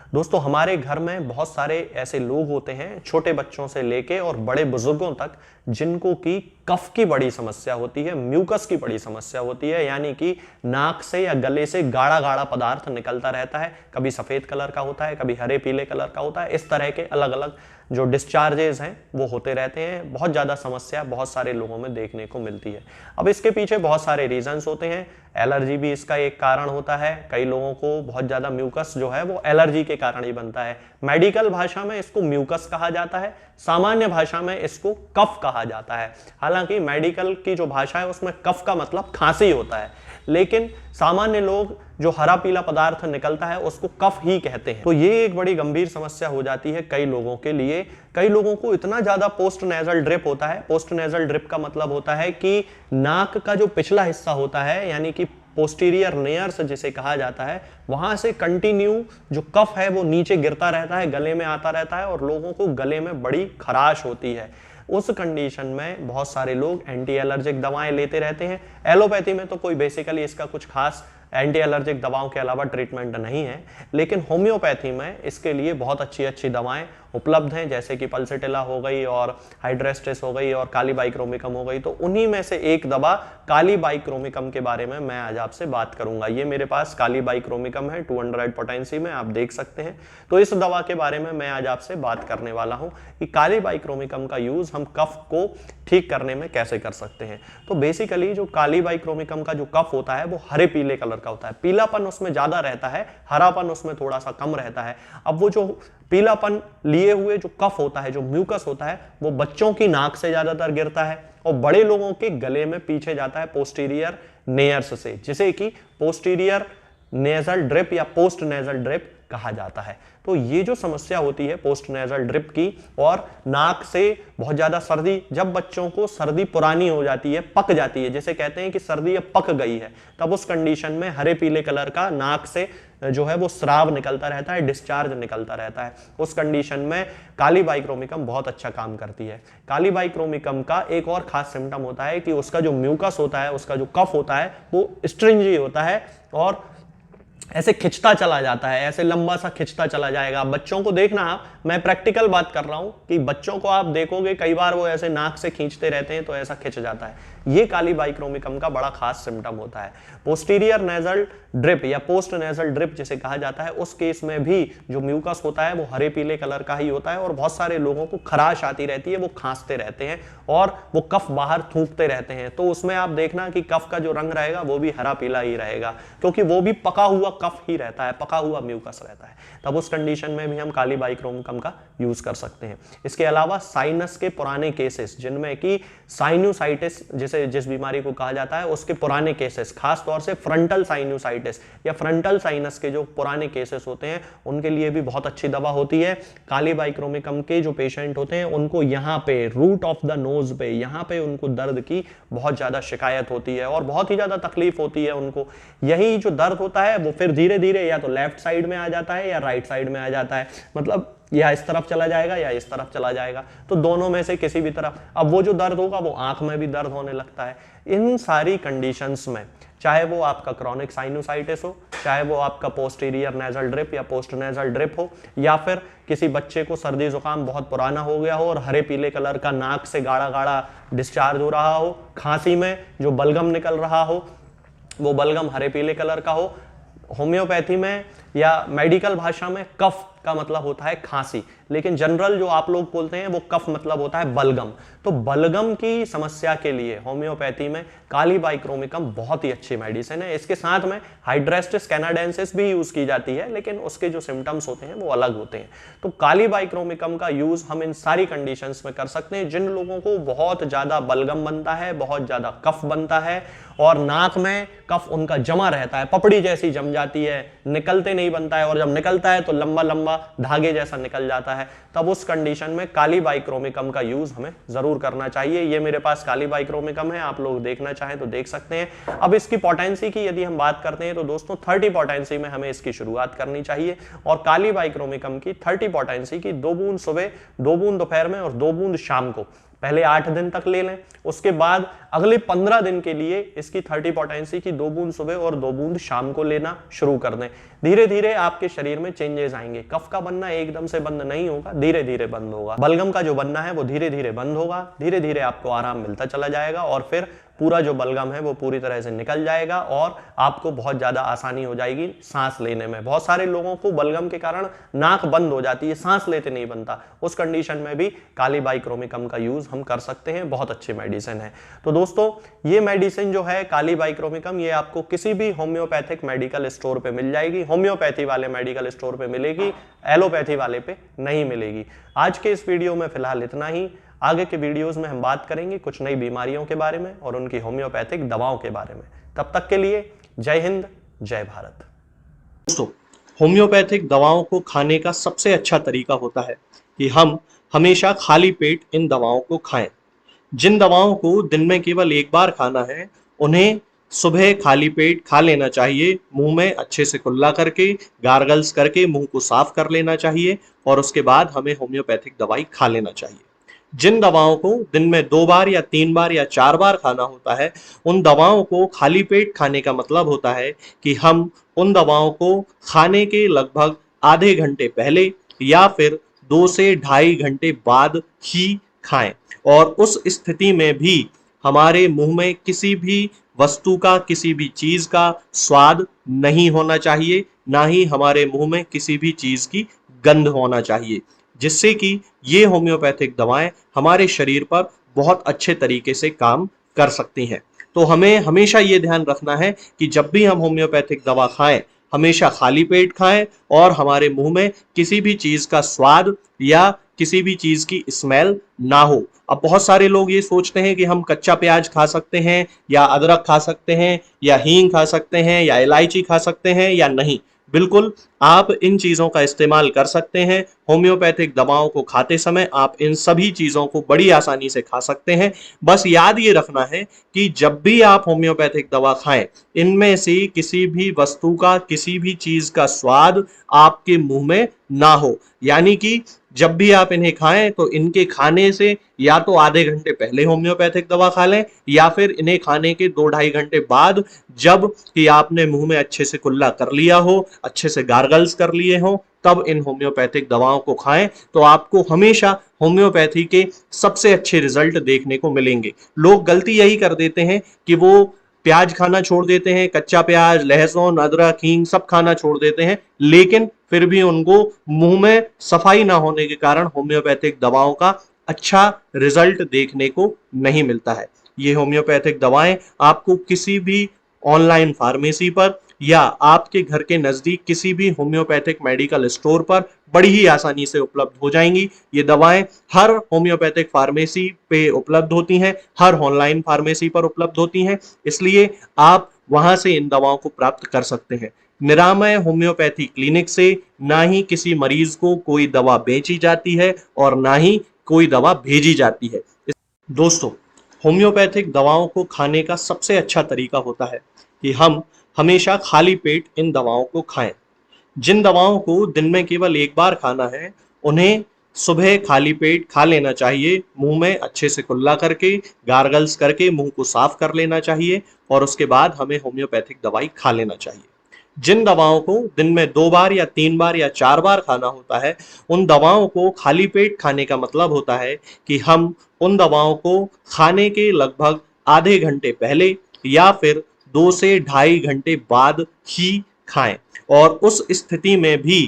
दोस्तों हमारे घर में बहुत सारे ऐसे लोग होते हैं, छोटे बच्चों से लेके और बड़े बुजुर्गों तक, जिनको की कफ की बड़ी समस्या होती है, म्यूकस की बड़ी समस्या होती है, यानी कि नाक से या गले से गाढ़ा गाढ़ा पदार्थ निकलता रहता है। कभी सफेद कलर का होता है, कभी हरे पीले कलर का होता है। इस तरह के अलग अलग जो डिस्चार्जेस हैं वो होते रहते हैं। बहुत ज़्यादा समस्या बहुत सारे लोगों में देखने को मिलती है। अब इसके पीछे बहुत सारे रीजंस होते हैं। एलर्जी भी इसका एक कारण होता है। कई लोगों को बहुत ज़्यादा म्यूकस जो है वो एलर्जी के कारण ही बनता है। मेडिकल भाषा में इसको म्यूकस कहा जाता है, सामान्य भाषा में इसको कफ कहा जाता है। हालांकि मेडिकल की जो भाषा है उसमें कफ का मतलब खांसी होता है, लेकिन सामान्य लोग जो हरा पीला पदार्थ निकलता है उसको कफ ही कहते हैं। तो ये एक बड़ी गंभीर समस्या हो जाती है कई लोगों के लिए। कई लोगों को इतना ज्यादा पोस्ट नेजल ड्रिप होता है। पोस्ट नेजल ड्रिप का मतलब होता है कि नाक का जो पिछला हिस्सा होता है, यानी कि पोस्टीरियर नेयर्स जिसे कहा जाता है, वहां से कंटिन्यू जो कफ है वो नीचे गिरता रहता है, गले में आता रहता है और लोगों को गले में बड़ी खराश होती है। उस कंडीशन में बहुत सारे लोग एंटी एलर्जिक दवाएं लेते रहते हैं। एलोपैथी में तो कोई बेसिकली इसका कुछ खास एंटी एलर्जिक दवाओं के अलावा ट्रीटमेंट नहीं है, लेकिन होम्योपैथी में इसके लिए बहुत अच्छी अच्छी दवाएं उपलब्ध हैं, जैसे कि पल्सेटिला हो गई और हाइड्रेस्टिस हो गई और काली बाइक्रोमिकम हो गई। तो उन्हीं में से एक दवा काली बाइक्रोमिकम के बारे में मैं आज आपसे बात करूंगा। ये मेरे पास काली बाइक्रोमिकम है 200 पोटेंसी में, आप देख सकते हैं। तो इस दवा के बारे में मैं आज आपसे बात करने वाला हूं कि काली बाइक्रोमिकम का यूज हम कफ को ठीक करने में कैसे कर सकते हैं। तो बेसिकली जो काली बाइक्रोमिकम का जो कफ होता है वो हरे पीले कलर का होता है। पीलापन उसमें ज्यादा रहता है, हरापन उसमें थोड़ा सा कम रहता है। अब वो जो पीलापन लिए हुए जो कफ होता है, जो म्यूकस होता है, वो बच्चों की नाक से ज्यादातर गिरता है और बड़े लोगों के गले में पीछे जाता है पोस्टीरियर नेयर्स से, जिसे कि पोस्टीरियर नेजल ड्रिप या पोस्ट नेजल ड्रिप कहा जाता है। तो ये जो समस्या होती है पोस्ट नेजल ड्रिप की, और नाक से बहुत ज्यादा सर्दी, जब बच्चों को सर्दी पुरानी हो जाती है, पक जाती है, जैसे कहते हैं कि सर्दी अब पक गई है, तब उस कंडीशन में हरे पीले कलर का नाक से जो है वो स्राव निकलता रहता है, डिस्चार्ज निकलता रहता है। उस कंडीशन में काली बाइक्रोमिकम बहुत अच्छा काम करती है। काली बाइक्रोमिकम का एक और खास सिम्टम होता है कि उसका जो म्यूकस होता है, उसका जो कफ होता है, वो स्ट्रिंजी होता है और ऐसे खिंचता चला जाता है, ऐसे लंबा सा खिंचता चला जाएगा। बच्चों को देखना आप, मैं प्रैक्टिकल बात कर रहा हूं कि बच्चों को आप देखोगे कई बार वो ऐसे नाक से खींचते रहते हैं तो ऐसा खिंच जाता है। ये काली बाइक्रोमिकम का बड़ा खास सिम्टम होता है। पोस्टीरियर नेजल ड्रिप या पोस्ट नेजल ड्रिप जिसे कहा जाता है, उस केस में भी जो म्यूकस होता है वो हरे पीले कलर का ही होता है और बहुत सारे लोगों को खराश आती रहती है, वो खांसते रहते हैं और वो कफ बाहर थूकते रहते हैं। तो उसमें आप देखना कि कफ का जो रंग रहेगा वो भी हरा पीला ही रहेगा, क्योंकि वो भी पका हुआ कफ ही रहता है, पका हुआ म्यूकस रहता है। तब उस कंडीशन में भी हम काली बाइक्रोमिकम का यूज कर सकते हैं। इसके अलावा साइनस के पुराने केसेस, जिनमें कि साइनोसाइटिस जिस बीमारी को कहा जाता है, उसके पुराने केसेस, खास तौर से फ्रंटल साइनोसाइटिस या फ्रंटल साइनस के जो पुराने केसेस होते हैं, उनके लिए भी बहुत अच्छी दवा होती है। काली बाइक्रोमिकम के जो पेशेंट होते हैं उनको यहाँ पे रूट ऑफ द नोज पे, यहाँ पे उनको दर्द की बहुत ज्यादा शिकायत होती है और बहुत ही ज्यादा तकलीफ होती है उनको। यही जो दर्द होता है वो फिर धीरे धीरे या तो लेफ्ट साइड में आ जाता है या राइट साइड में आ जाता है, मतलब या इस तरफ चला जाएगा या इस तरफ चला जाएगा, तो दोनों में से किसी भी तरफ। अब वो जो दर्द होगा वो आंख में भी दर्द होने लगता है। इन सारी कंडीशंस में, चाहे वो आपका क्रॉनिक साइनोसाइटिस हो, चाहे वो आपका पोस्टीरियर नेजल ड्रिप या पोस्ट नेजल ड्रिप हो, या फिर किसी बच्चे को सर्दी जुकाम बहुत पुराना हो गया हो और हरे पीले कलर का नाक से गाढ़ा गाढ़ा डिस्चार्ज हो रहा हो, खांसी में जो बलगम निकल रहा हो वो बलगम हरे पीले कलर का हो। होम्योपैथी में या मेडिकल भाषा में कफ का मतलब होता है खांसी, लेकिन जनरल जो आप लोग बोलते हैं वो कफ मतलब होता है बलगम। तो बलगम की समस्या के लिए होम्योपैथी में काली बाइक्रोमिकम बहुत ही अच्छी मेडिसिन है। इसके साथ में हाइड्रेस्टिस कैनाडेंसिस भी यूज की जाती है, लेकिन उसके जो सिम्टम्स होते हैं वो अलग होते हैं। तो काली बाइक्रोमिकम का यूज हम इन सारी कंडीशंस में कर सकते हैं। जिन लोगों को बहुत ज्यादा बलगम बनता है, बहुत ज्यादा कफ बनता है और नाक में कफ उनका जमा रहता है, पपड़ी जैसी जम जाती है, निकलते नहीं बनता है, और जब निकलता है तो लंबा लंबा धागे जैसा निकल जाता है, तब उस कंडीशन में काली बाइक्रोमिकम का यूज हमें जरूर करना चाहिए। ये मेरे पास काली बाइक्रोमिकम है, आप लोग देखना चाहें तो देख सकते हैं। अब इसकी पोटेंसी की यदि हम बात करते हैं तो दोस्तों 30 पोटेंसी में हमें इसकी शुरुआत करनी चाहिए। और काली बाइक्रोमिकम की 30 पोटेंसी की 2 बूंद सुबह, 2 बूंद दोपहर में और 2 बूंद शाम को पहले 8 दिन तक ले लें, उसके बाद अगले 15 दिन के लिए इसकी 30 पोटेंसी की 2 बूंद सुबह और 2 बूंद शाम को लेना शुरू कर दें। धीरे धीरे आपके शरीर में चेंजेस आएंगे। कफ का बनना एकदम से बंद नहीं होगा, धीरे धीरे बंद होगा। बलगम का जो बनना है वो धीरे धीरे बंद होगा, धीरे धीरे आपको आराम मिलता चला जाएगा और फिर पूरा जो बलगम है वो पूरी तरह से निकल जाएगा और आपको बहुत ज्यादा आसानी हो जाएगी सांस लेने में। बहुत सारे लोगों को बलगम के कारण नाक बंद हो जाती है, सांस लेते नहीं बनता। उस कंडीशन में भी काली बाइक्रोमिकम का यूज हम कर सकते हैं, बहुत अच्छी मेडिसिन है। तो दोस्तों ये मेडिसिन जो है काली बाइक्रोमिकम, ये आपको किसी भी होम्योपैथिक मेडिकल स्टोर पे मिल जाएगी। होम्योपैथी वाले मेडिकल स्टोर पे मिलेगी, एलोपैथी वाले पे नहीं मिलेगी। आज के इस वीडियो में फिलहाल इतना ही। आगे के वीडियोस में हम बात करेंगे कुछ नई बीमारियों के बारे में और उनकी होम्योपैथिक दवाओं के बारे में। तब तक के लिए जय हिंद, जय भारत। दोस्तों, होम्योपैथिक दवाओं को खाने का सबसे अच्छा तरीका होता है कि हम हमेशा खाली पेट इन दवाओं को खाएं। जिन दवाओं को दिन में केवल एक बार खाना है, उन्हें सुबह खाली पेट खा लेना चाहिए। मुंह में अच्छे से कुल्ला करके, गार्गल्स करके मुंह को साफ कर लेना चाहिए और उसके बाद हमें होम्योपैथिक दवाई खा लेना चाहिए। जिन दवाओं को दिन में 2 बार या 3 बार या 4 बार खाना होता है, उन दवाओं को खाली पेट खाने का मतलब होता है कि हम उन दवाओं को खाने के लगभग आधे घंटे पहले या फिर 2 से ढाई घंटे बाद ही खाएं। और उस स्थिति में भी हमारे मुंह में किसी भी वस्तु का, किसी भी चीज का स्वाद नहीं होना चाहिए, ना ही हमारे मुंह में किसी भी चीज की गंध होना चाहिए, जिससे कि ये होम्योपैथिक दवाएं हमारे शरीर पर बहुत अच्छे तरीके से काम कर सकती हैं। तो हमें हमेशा ये ध्यान रखना है कि जब भी हम होम्योपैथिक दवा खाएं, हमेशा खाली पेट खाएं और हमारे मुंह में किसी भी चीज का स्वाद या किसी भी चीज की स्मेल ना हो। अब बहुत सारे लोग ये सोचते हैं कि हम कच्चा प्याज खा सकते हैं या अदरक खा सकते हैं या हींग खा सकते हैं या इलायची खा सकते हैं या नहीं। बिल्कुल, आप इन चीजों का इस्तेमाल कर सकते हैं। होम्योपैथिक दवाओं को खाते समय आप इन सभी चीजों को बड़ी आसानी से खा सकते हैं। बस याद ये रखना है कि जब भी आप होम्योपैथिक दवा खाएं, इनमें से किसी भी वस्तु का, किसी भी चीज का स्वाद आपके मुंह में ना हो। यानी कि जब भी आप इन्हें खाएं तो इनके खाने से या तो आधे घंटे पहले होम्योपैथिक दवा खा लें या फिर इन्हें खाने के 2-2.5 घंटे बाद, जब कि आपने मुंह में अच्छे से कुल्ला कर लिया हो, अच्छे से गार्गल्स कर लिए हो, तब इन होम्योपैथिक दवाओं को खाएं। तो आपको हमेशा होम्योपैथी के सबसे अच्छे रिजल्ट देखने को मिलेंगे। लोग गलती यही कर देते हैं कि वो प्याज खाना छोड़ देते हैं, कच्चा प्याज, लहसुन, अदरक, हींग सब खाना छोड़ देते हैं, लेकिन फिर भी उनको मुंह में सफाई ना होने के कारण होम्योपैथिक दवाओं का अच्छा रिजल्ट देखने को नहीं मिलता है। ये होम्योपैथिक दवाएं आपको किसी भी ऑनलाइन फार्मेसी पर या आपके घर के नजदीक किसी भी होम्योपैथिक मेडिकल स्टोर पर बड़ी ही आसानी से उपलब्ध हो जाएंगी। ये दवाएं हर होम्योपैथिक फार्मेसी पे उपलब्ध होती हैं, हर ऑनलाइन फार्मेसी पर उपलब्ध होती हैं, इसलिए आप वहां से इन दवाओं को प्राप्त कर सकते हैं। निरामय होम्योपैथी क्लिनिक से ना ही किसी मरीज को कोई दवा बेची जाती है और ना ही कोई दवा भेजी जाती है। दोस्तों, होम्योपैथिक दवाओं को खाने का सबसे अच्छा तरीका होता है कि हम हमेशा खाली पेट इन दवाओं को खाएं। जिन दवाओं को दिन में केवल एक बार खाना है, उन्हें सुबह खाली पेट खा लेना चाहिए। मुंह में अच्छे से कुल्ला करके, गार्गल्स करके मुंह को साफ कर लेना चाहिए और उसके बाद हमें होम्योपैथिक दवाई खा लेना चाहिए। जिन दवाओं को दिन में 2 बार या 3 बार या 4 बार खाना होता है, उन दवाओं को खाली पेट खाने का मतलब होता है कि हम उन दवाओं को खाने के लगभग आधे घंटे पहले या फिर 2 से ढाई घंटे बाद ही खाएं। और उस स्थिति में भी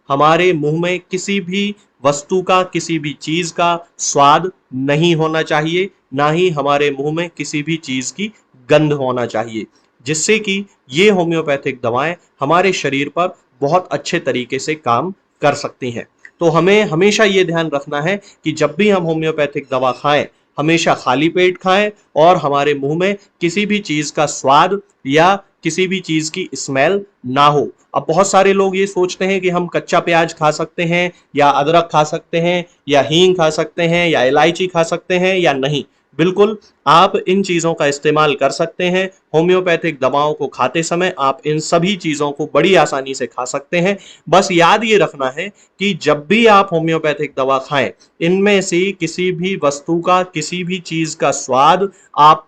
हमारे मुंह में किसी भी वस्तु का, किसी भी चीज का स्वाद नहीं होना चाहिए, ना ही हमारे मुंह में किसी भी चीज की गंध होना चाहिए, जिससे कि ये होम्योपैथिक दवाएं हमारे शरीर पर बहुत अच्छे तरीके से काम कर सकती हैं। तो हमें हमेशा ये ध्यान रखना है कि जब भी हम होम्योपैथिक दवा खाएं, हमेशा खाली पेट खाएं और हमारे मुंह में किसी भी चीज का स्वाद या किसी भी चीज की स्मेल ना हो। अब बहुत सारे लोग ये सोचते हैं कि हम कच्चा प्याज खा सकते हैं या अदरक खा सकते हैं या हींग खा सकते हैं या इलायची खा सकते हैं या नहीं। बिल्कुल, आप इन चीज़ों का इस्तेमाल कर सकते हैं। होम्योपैथिक दवाओं को खाते समय आप इन सभी चीज़ों को बड़ी आसानी से खा सकते हैं। बस याद ये रखना है कि जब भी आप होम्योपैथिक दवा खाएँ, इनमें से किसी भी वस्तु का, किसी भी चीज़ का स्वाद आप